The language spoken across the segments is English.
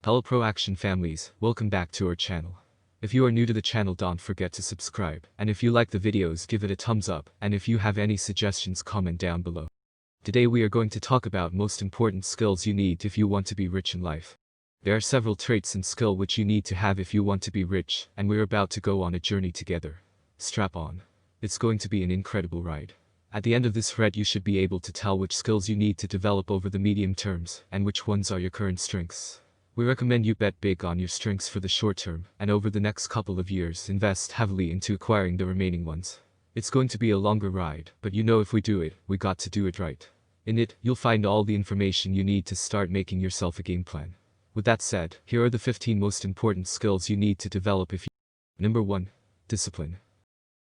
Hello Pro Action families, welcome back to our channel. If you are new to the channel, don't forget to subscribe, and if you like the videos, give it a thumbs up, and if you have any suggestions, comment down below. Today we are going to talk about most important skills you need if you want to be rich in life. There are several traits and skill which you need to have if you want to be rich, and we're about to go on a journey together. Strap on. It's going to be an incredible ride. At the end of this thread you should be able to tell which skills you need to develop over the medium terms, and which ones are your current strengths. We recommend you bet big on your strengths for the short term, and over the next couple of years invest heavily into acquiring the remaining ones. It's going to be a longer ride, but you know if we do it, we got to do it right. In it, you'll find all the information you need to start making yourself a game plan. With that said, here are the 15 most important skills you need to develop if you... Number 1. Discipline.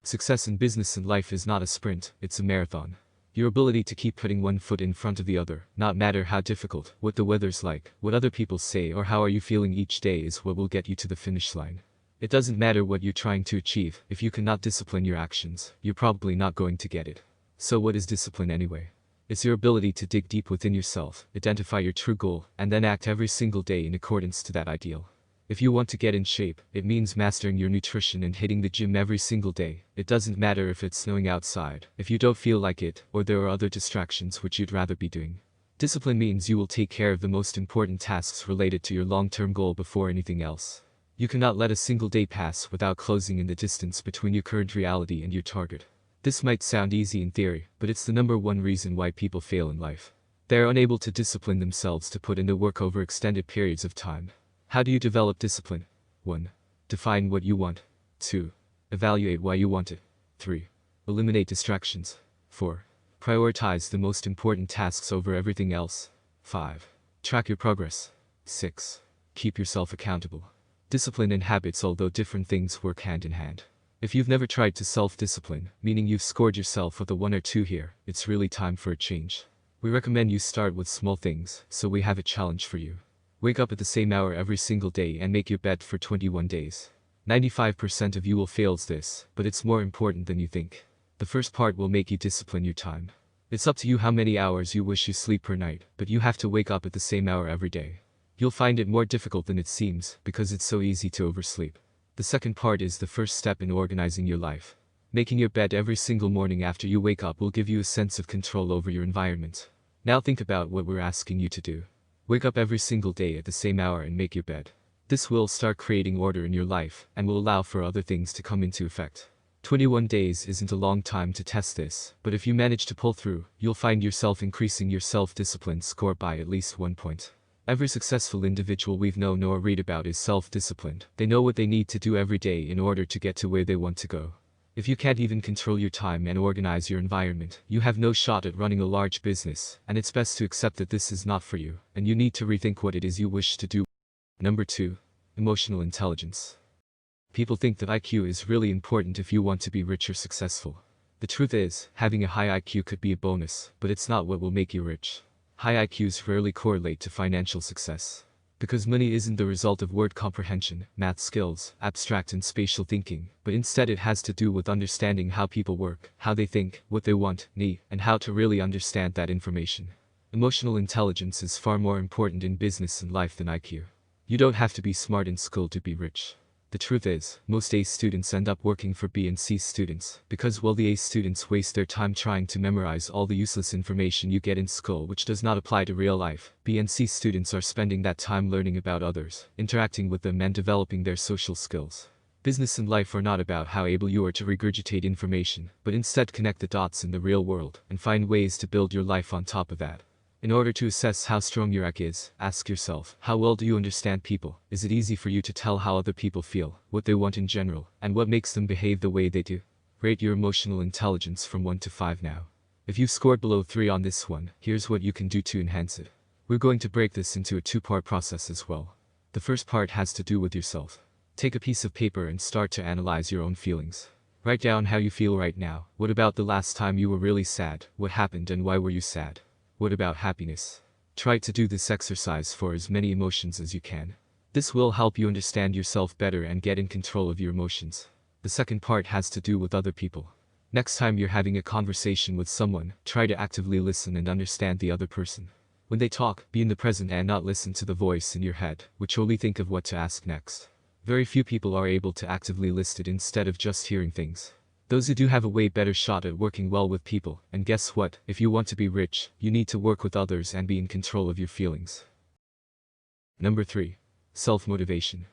Success in business and life is not a sprint, it's a marathon. Your ability to keep putting one foot in front of the other, not matter how difficult, what the weather's like, what other people say or how are you feeling each day, is what will get you to the finish line. It doesn't matter what you're trying to achieve, if you cannot discipline your actions, you're probably not going to get it. So what is discipline anyway? It's your ability to dig deep within yourself, identify your true goal, and then act every single day in accordance to that ideal. If you want to get in shape, it means mastering your nutrition and hitting the gym every single day. It doesn't matter if it's snowing outside, if you don't feel like it, or there are other distractions which you'd rather be doing. Discipline means you will take care of the most important tasks related to your long-term goal before anything else. You cannot let a single day pass without closing in the distance between your current reality and your target. This might sound easy in theory, but it's the number one reason why people fail in life. They are unable to discipline themselves to put in the work over extended periods of time. How do you develop discipline? 1. Define what you want. 2. Evaluate why you want it. 3. Eliminate distractions. 4. Prioritize the most important tasks over everything else. 5. Track your progress. 6. Keep yourself accountable. Discipline and habits, although different things, work hand in hand. If you've never tried to self-discipline, meaning you've scored yourself with a 1 or 2 here, it's really time for a change. We recommend you start with small things, so we have a challenge for you. Wake up at the same hour every single day and make your bed for 21 days. 95% of you will fail this, but it's more important than you think. The first part will make you discipline your time. It's up to you how many hours you wish you sleep per night, but you have to wake up at the same hour every day. You'll find it more difficult than it seems, because it's so easy to oversleep. The second part is the first step in organizing your life. Making your bed every single morning after you wake up will give you a sense of control over your environment. Now think about what we're asking you to do. Wake up every single day at the same hour and make your bed. This will start creating order in your life, and will allow for other things to come into effect. 21 days isn't a long time to test this, but if you manage to pull through, you'll find yourself increasing your self-discipline score by at least 1 point. Every successful individual we've known or read about is self-disciplined. They know what they need to do every day in order to get to where they want to go. If you can't even control your time and organize your environment, you have no shot at running a large business, and it's best to accept that this is not for you, and you need to rethink what it is you wish to do. Number 2. Emotional intelligence. People think that IQ is really important if you want to be rich or successful. The truth is, having a high IQ could be a bonus, but it's not what will make you rich. High IQs rarely correlate to financial success. Because money isn't the result of word comprehension, math skills, abstract and spatial thinking, but instead it has to do with understanding how people work, how they think, what they want, need, and how to really understand that information. Emotional intelligence is far more important in business and life than IQ. You don't have to be smart in school to be rich. The truth is, most A students end up working for B and C students, because while the A students waste their time trying to memorize all the useless information you get in school which does not apply to real life, B and C students are spending that time learning about others, interacting with them and developing their social skills. Business and life are not about how able you are to regurgitate information, but instead connect the dots in the real world, and find ways to build your life on top of that. In order to assess how strong your IQ is, ask yourself, how well do you understand people? Is it easy for you to tell how other people feel, what they want in general, and what makes them behave the way they do? Rate your emotional intelligence from 1 to 5 now. If you've scored below 3 on this one, here's what you can do to enhance it. We're going to break this into a 2-part process as well. The first part has to do with yourself. Take a piece of paper and start to analyze your own feelings. Write down how you feel right now. What about the last time you were really sad? What happened and why were you sad? What about happiness? Try to do this exercise for as many emotions as you can. This will help you understand yourself better and get in control of your emotions. The second part has to do with other people. Next time you're having a conversation with someone, try to actively listen and understand the other person. When they talk, be in the present and not listen to the voice in your head, which only think of what to ask next. Very few people are able to actively listen instead of just hearing things. Those who do have a way better shot at working well with people, and guess what, if you want to be rich, you need to work with others and be in control of your feelings. Number 3. Self-motivation.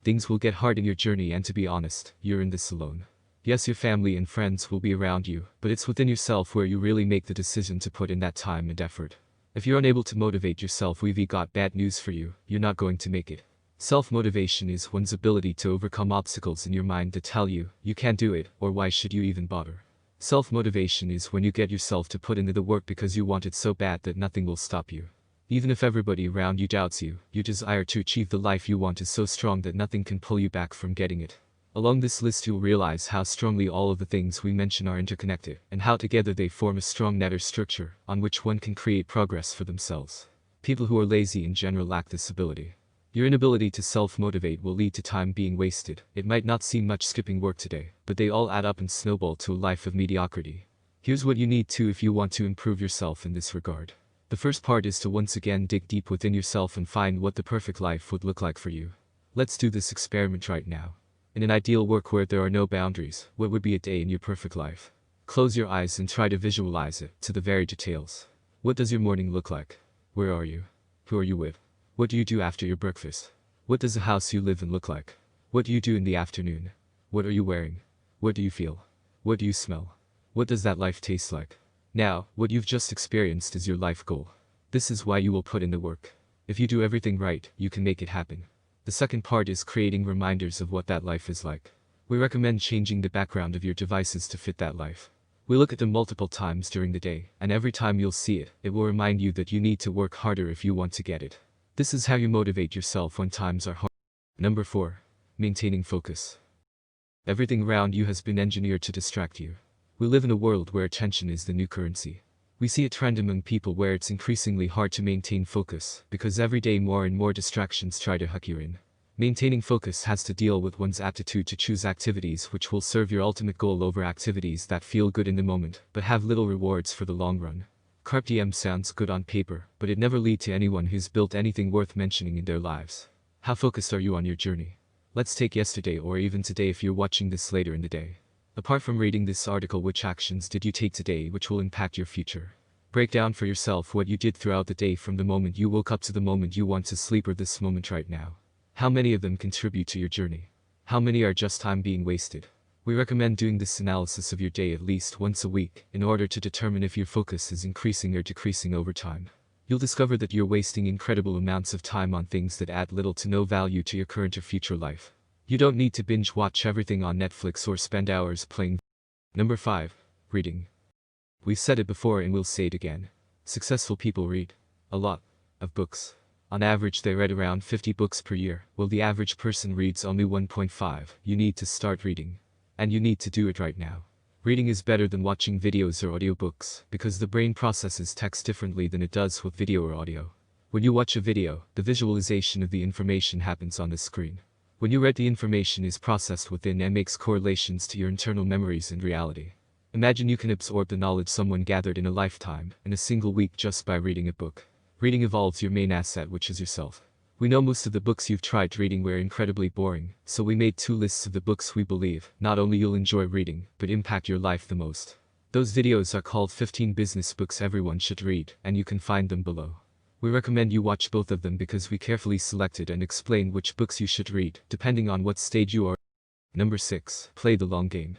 Things will get hard in your journey, and to be honest, you're in this alone. Yes, your family and friends will be around you, but it's within yourself where you really make the decision to put in that time and effort. If you're unable to motivate yourself, we've got bad news for you, you're not going to make it. Self-motivation is one's ability to overcome obstacles in your mind that tell you, you can't do it, or why should you even bother. Self-motivation is when you get yourself to put in the work because you want it so bad that nothing will stop you. Even if everybody around you doubts you, your desire to achieve the life you want is so strong that nothing can pull you back from getting it. Along this list you'll realize how strongly all of the things we mention are interconnected, and how together they form a strong net or structure on which one can create progress for themselves. People who are lazy in general lack this ability. Your inability to self-motivate will lead to time being wasted. It might not seem much skipping work today, but they all add up and snowball to a life of mediocrity. Here's what you need to if you want to improve yourself in this regard. The first part is to once again dig deep within yourself and find what the perfect life would look like for you. Let's do this experiment right now. In an ideal world where there are no boundaries, what would be a day in your perfect life? Close your eyes and try to visualize it, to the very details. What does your morning look like? Where are you? Who are you with? What do you do after your breakfast? What does the house you live in look like? What do you do in the afternoon? What are you wearing? What do you feel? What do you smell? What does that life taste like? Now, what you've just experienced is your life goal. This is why you will put in the work. If you do everything right, you can make it happen. The second part is creating reminders of what that life is like. We recommend changing the background of your devices to fit that life. We look at them multiple times during the day, and every time you'll see it, it will remind you that you need to work harder if you want to get it. This is how you motivate yourself when times are hard. Number 4. Maintaining focus. Everything around you has been engineered to distract you. We live in a world where attention is the new currency. We see a trend among people where it's increasingly hard to maintain focus, because every day more and more distractions try to hook you in. Maintaining focus has to deal with one's aptitude to choose activities which will serve your ultimate goal over activities that feel good in the moment, but have little rewards for the long run. Carpe diem sounds good on paper, but it never leads to anyone who's built anything worth mentioning in their lives. How focused are you on your journey? Let's take yesterday or even today if you're watching this later in the day. Apart from reading this article, which actions did you take today which will impact your future? Break down for yourself what you did throughout the day, from the moment you woke up to the moment you want to sleep, or this moment right now. How many of them contribute to your journey? How many are just time being wasted? We recommend doing this analysis of your day at least once a week in order to determine if your focus is increasing or decreasing over time. You'll discover that you're wasting incredible amounts of time on things that add little to no value to your current or future life. You don't need to binge watch everything on Netflix or spend hours playing. Number 5. Reading. We've said it before and we'll say it again. Successful people read a lot of books. On average they read around 50 books per year, while the average person reads only 1.5. You need to start reading. And you need to do it right now. Reading is better than watching videos or audiobooks, because the brain processes text differently than it does with video or audio. When you watch a video, the visualization of the information happens on the screen. When you read, the information is processed within and makes correlations to your internal memories and reality. Imagine you can absorb the knowledge someone gathered in a lifetime, in a single week, just by reading a book. Reading evolves your main asset, which is yourself. We know most of the books you've tried reading were incredibly boring, so we made 2 lists of the books we believe not only you'll enjoy reading, but impact your life the most. Those videos are called 15 business books everyone should read, and you can find them below. We recommend you watch both of them because we carefully selected and explain which books you should read, depending on what stage you are. Number 6. Play the long game.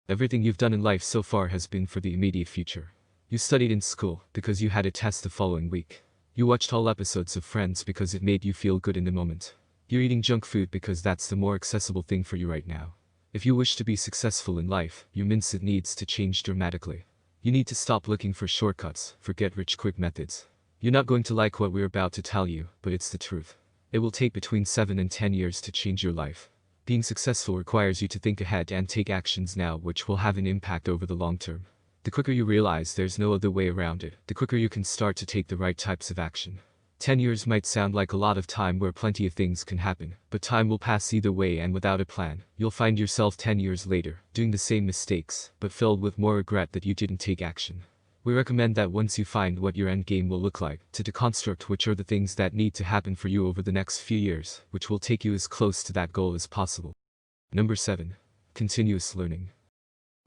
Everything you've done in life so far has been for the immediate future. You studied in school because you had a test the following week. You watched all episodes of Friends because it made you feel good in the moment. You're eating junk food because that's the more accessible thing for you right now. If you wish to be successful in life, your mindset needs to change dramatically. You need to stop looking for shortcuts, for get-rich-quick methods. You're not going to like what we're about to tell you, but it's the truth. It will take between 7 and 10 years to change your life. Being successful requires you to think ahead and take actions now which will have an impact over the long term. The quicker you realize there's no other way around it, the quicker you can start to take the right types of action. 10 years might sound like a lot of time where plenty of things can happen, but time will pass either way, and without a plan, you'll find yourself 10 years later, doing the same mistakes, but filled with more regret that you didn't take action. We recommend that once you find what your end game will look like, to deconstruct which are the things that need to happen for you over the next few years, which will take you as close to that goal as possible. Number 7. Continuous learning.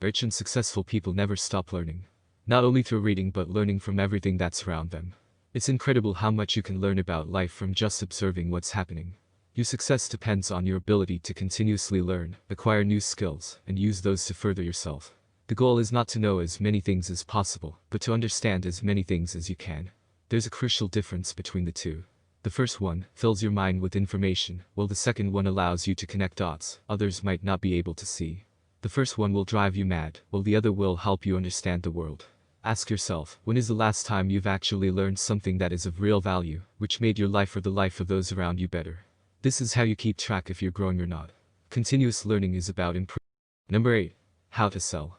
Rich and successful people never stop learning. Not only through reading but learning from everything that's around them. It's incredible how much you can learn about life from just observing what's happening. Your success depends on your ability to continuously learn, acquire new skills, and use those to further yourself. The goal is not to know as many things as possible, but to understand as many things as you can. There's a crucial difference between the two. The first one fills your mind with information, while the second one allows you to connect dots others might not be able to see. The first one will drive you mad, while the other will help you understand the world. Ask yourself, when is the last time you've actually learned something that is of real value, which made your life or the life of those around you better? This is how you keep track if you're growing or not. Continuous learning is about improving. Number 8. How to sell.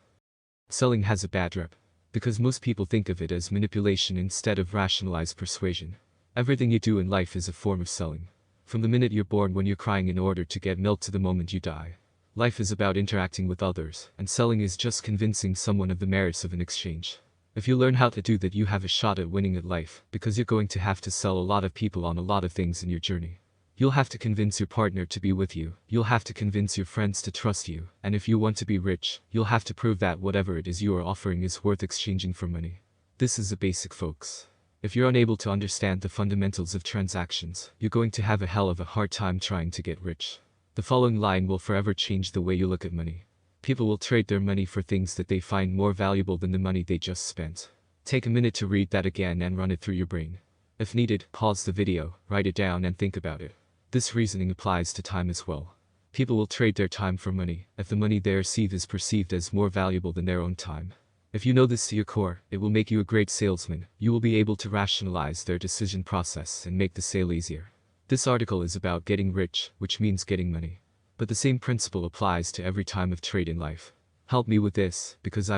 Selling has a bad rep, because most people think of it as manipulation instead of rationalized persuasion. Everything you do in life is a form of selling. From the minute you're born when you're crying in order to get milk to the moment you die. Life is about interacting with others, and selling is just convincing someone of the merits of an exchange. If you learn how to do that, you have a shot at winning at life, because you're going to have to sell a lot of people on a lot of things in your journey. You'll have to convince your partner to be with you, you'll have to convince your friends to trust you, and if you want to be rich, you'll have to prove that whatever it is you are offering is worth exchanging for money. This is the basic, folks. If you're unable to understand the fundamentals of transactions, you're going to have a hell of a hard time trying to get rich. The following line will forever change the way you look at money. People will trade their money for things that they find more valuable than the money they just spent. Take a minute to read that again and run it through your brain. If needed, pause the video, write it down and think about it. This reasoning applies to time as well. People will trade their time for money, if the money they receive is perceived as more valuable than their own time. If you know this to your core, it will make you a great salesman. You will be able to rationalize their decision process and make the sale easier. This article is about getting rich, which means getting money. But the same principle applies to every time of trade in life. Help me with this, because I...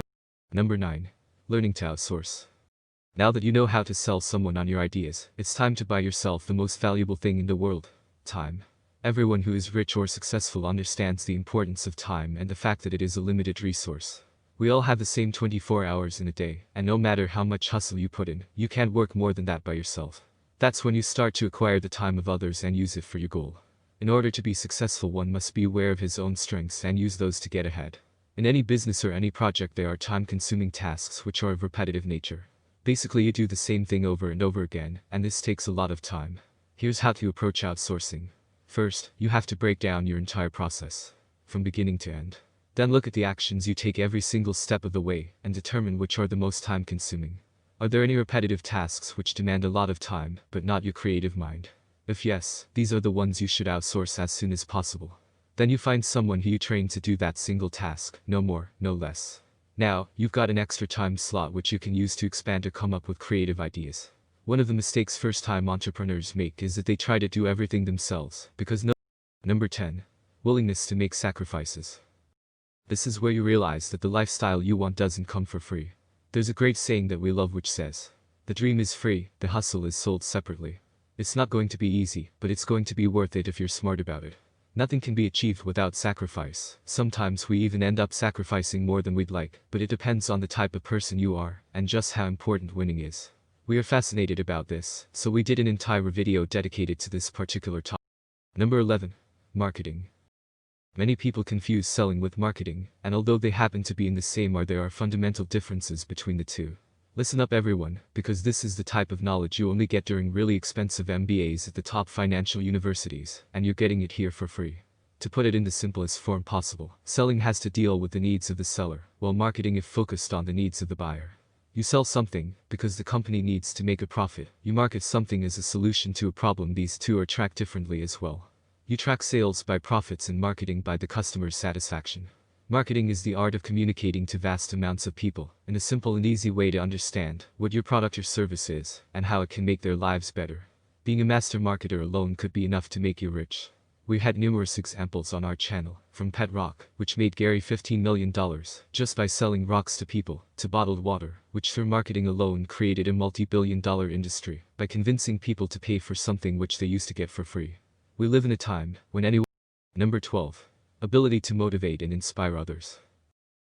Number 9. Learning to outsource. Now that you know how to sell someone on your ideas, it's time to buy yourself the most valuable thing in the world: time. Everyone who is rich or successful understands the importance of time and the fact that it is a limited resource. We all have the same 24 hours in a day, and no matter how much hustle you put in, you can't work more than that by yourself. That's when you start to acquire the time of others and use it for your goal. In order to be successful, one must be aware of his own strengths and use those to get ahead. In any business or any project, there are time-consuming tasks which are of repetitive nature. Basically, you do the same thing over and over again, and this takes a lot of time. Here's how to approach outsourcing. First, you have to break down your entire process, from beginning to end. Then look at the actions you take every single step of the way, and determine which are the most time-consuming. Are there any repetitive tasks which demand a lot of time, but not your creative mind? If yes, these are the ones you should outsource as soon as possible. Then you find someone who you train to do that single task, no more, no less. Now, you've got an extra time slot which you can use to expand or come up with creative ideas. One of the mistakes first-time entrepreneurs make is that they try to do everything themselves, because no. Number 10. Willingness to make sacrifices. This is where you realize that the lifestyle you want doesn't come for free. There's a great saying that we love which says, "The dream is free, the hustle is sold separately." It's not going to be easy, but it's going to be worth it if you're smart about it. Nothing can be achieved without sacrifice. Sometimes we even end up sacrificing more than we'd like, but it depends on the type of person you are, and just how important winning is. We are fascinated about this, so we did an entire video dedicated to this particular topic. Number 11. Marketing. Many people confuse selling with marketing, and although they happen to be in the same, there are fundamental differences between the two. Listen up everyone, because this is the type of knowledge you only get during really expensive MBAs at the top financial universities, and you're getting it here for free. To put it in the simplest form possible, selling has to deal with the needs of the seller, while marketing is focused on the needs of the buyer. You sell something because the company needs to make a profit. You market something as a solution to a problem. These two are tracked differently as well. You track sales by profits and marketing by the customer's satisfaction. Marketing is the art of communicating to vast amounts of people, in a simple and easy way to understand what your product or service is, and how it can make their lives better. Being a master marketer alone could be enough to make you rich. We had numerous examples on our channel, from Pet Rock, which made Gary $15 million just by selling rocks to people, to bottled water, which through marketing alone created a multi-billion-dollar industry, by convincing people to pay for something which they used to get for free. We live in a time when anyone... Number 12. Ability to motivate and inspire others.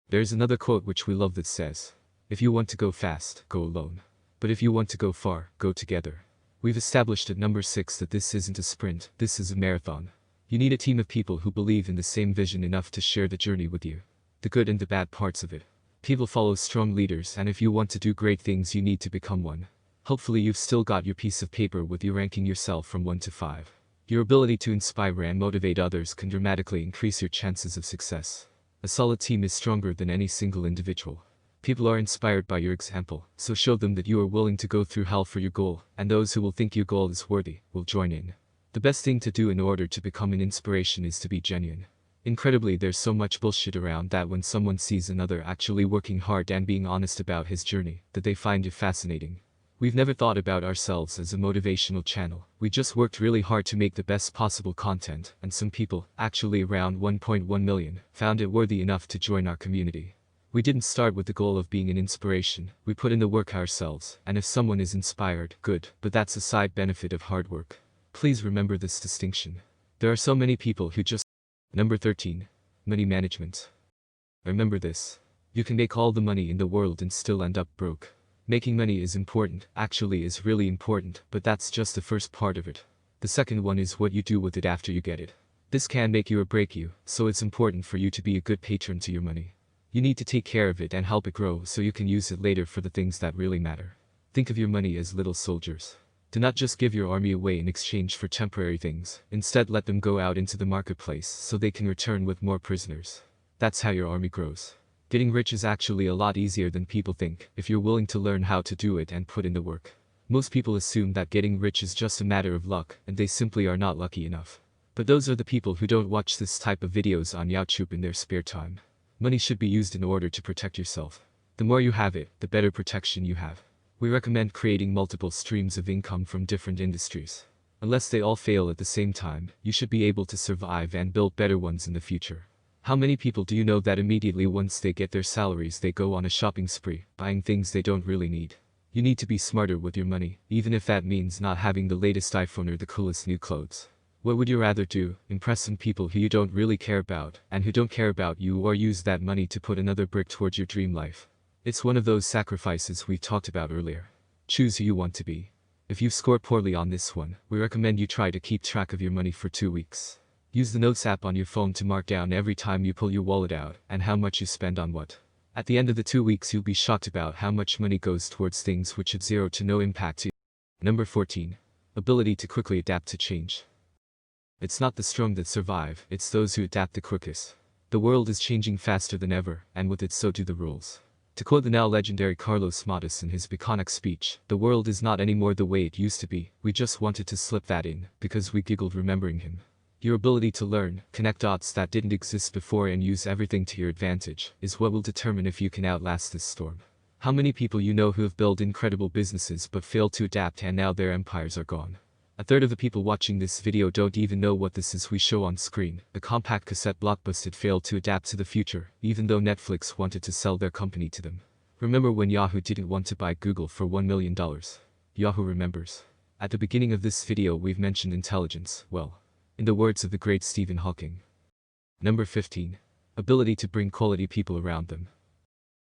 There's another quote which we love that says, If you want to go fast, go alone. But if you want to go far, go together. We've established at number 6 that this isn't a sprint, this is a marathon. You need a team of people who believe in the same vision enough to share the journey with you. The good and the bad parts of it. People follow strong leaders, and if you want to do great things you need to become one. Hopefully you've still got your piece of paper with you ranking yourself from 1 to 5. Your ability to inspire and motivate others can dramatically increase your chances of success. A solid team is stronger than any single individual. People are inspired by your example, so show them that you are willing to go through hell for your goal, and those who will think your goal is worthy will join in. The best thing to do in order to become an inspiration is to be genuine. Incredibly, there's so much bullshit around that when someone sees another actually working hard and being honest about his journey, that they find it fascinating. We've never thought about ourselves as a motivational channel. We just worked really hard to make the best possible content, and some people, actually around 1.1 million, found it worthy enough to join our community. We didn't start with the goal of being an inspiration, we put in the work ourselves, and if someone is inspired, good, but that's a side benefit of hard work. Please remember this distinction. There are so many people who just... Number 13. Money management. Remember this. You can make all the money in the world and still end up broke. Making money is important, actually is really important, but that's just the first part of it. The second one is what you do with it after you get it. This can make you or break you, so it's important for you to be a good patron to your money. You need to take care of it and help it grow so you can use it later for the things that really matter. Think of your money as little soldiers. Do not just give your army away in exchange for temporary things, instead let them go out into the marketplace so they can return with more prisoners. That's how your army grows. Getting rich is actually a lot easier than people think, if you're willing to learn how to do it and put in the work. Most people assume that getting rich is just a matter of luck, and they simply are not lucky enough. But those are the people who don't watch this type of videos on YouTube in their spare time. Money should be used in order to protect yourself. The more you have it, the better protection you have. We recommend creating multiple streams of income from different industries. Unless they all fail at the same time, you should be able to survive and build better ones in the future. How many people do you know that immediately once they get their salaries they go on a shopping spree, buying things they don't really need? You need to be smarter with your money, even if that means not having the latest iPhone or the coolest new clothes. What would you rather do, impress some people who you don't really care about, and who don't care about you, or use that money to put another brick towards your dream life? It's one of those sacrifices we talked about earlier. Choose who you want to be. If you score poorly on this one, we recommend you try to keep track of your money for 2 weeks. Use the Notes app on your phone to mark down every time you pull your wallet out, and how much you spend on what. At the end of the 2 weeks you'll be shocked about how much money goes towards things which have zero to no impact to you. Number 14. Ability to quickly adapt to change. It's not the strong that survive, it's those who adapt the quickest. The world is changing faster than ever, and with it so do the rules. To quote the now legendary Carlos Matas in his iconic speech, the world is not anymore the way it used to be, we just wanted to slip that in, because we giggled remembering him. Your ability to learn, connect dots that didn't exist before and use everything to your advantage, is what will determine if you can outlast this storm. How many people you know who have built incredible businesses but failed to adapt and now their empires are gone? A third of the people watching this video don't even know what this is we show on screen. The compact cassette blockbuster failed to adapt to the future, even though Netflix wanted to sell their company to them. Remember when Yahoo didn't want to buy Google for $1 million? Yahoo remembers. At the beginning of this video we've mentioned intelligence, well, in the words of the great Stephen Hawking. Number 15. Ability to bring quality people around them.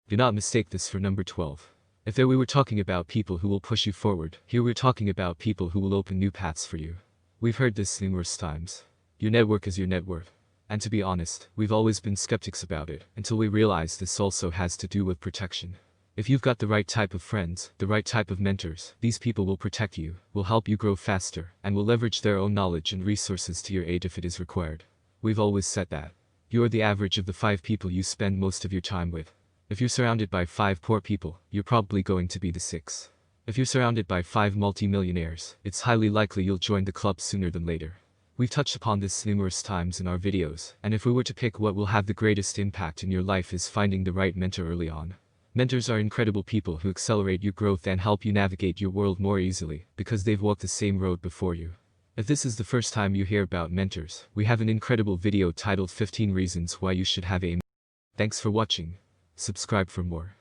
Do not mistake this for number 12. If there we were talking about people who will push you forward, here we're talking about people who will open new paths for you. We've heard this numerous times. Your network is your net worth. And to be honest, we've always been skeptics about it, until we realized this also has to do with protection. If you've got the right type of friends, the right type of mentors, these people will protect you, will help you grow faster, and will leverage their own knowledge and resources to your aid if it is required. We've always said that. You're the average of the 5 people you spend most of your time with. If you're surrounded by 5 poor people, you're probably going to be the 6th. If you're surrounded by 5 multi-millionaires, it's highly likely you'll join the club sooner than later. We've touched upon this numerous times in our videos, and if we were to pick what will have the greatest impact in your life is finding the right mentor early on. Mentors are incredible people who accelerate your growth and help you navigate your world more easily, because they've walked the same road before you. If this is the first time you hear about mentors, we have an incredible video titled 15 Reasons Why You Should Have a Mentor. Thanks for watching. Subscribe for more.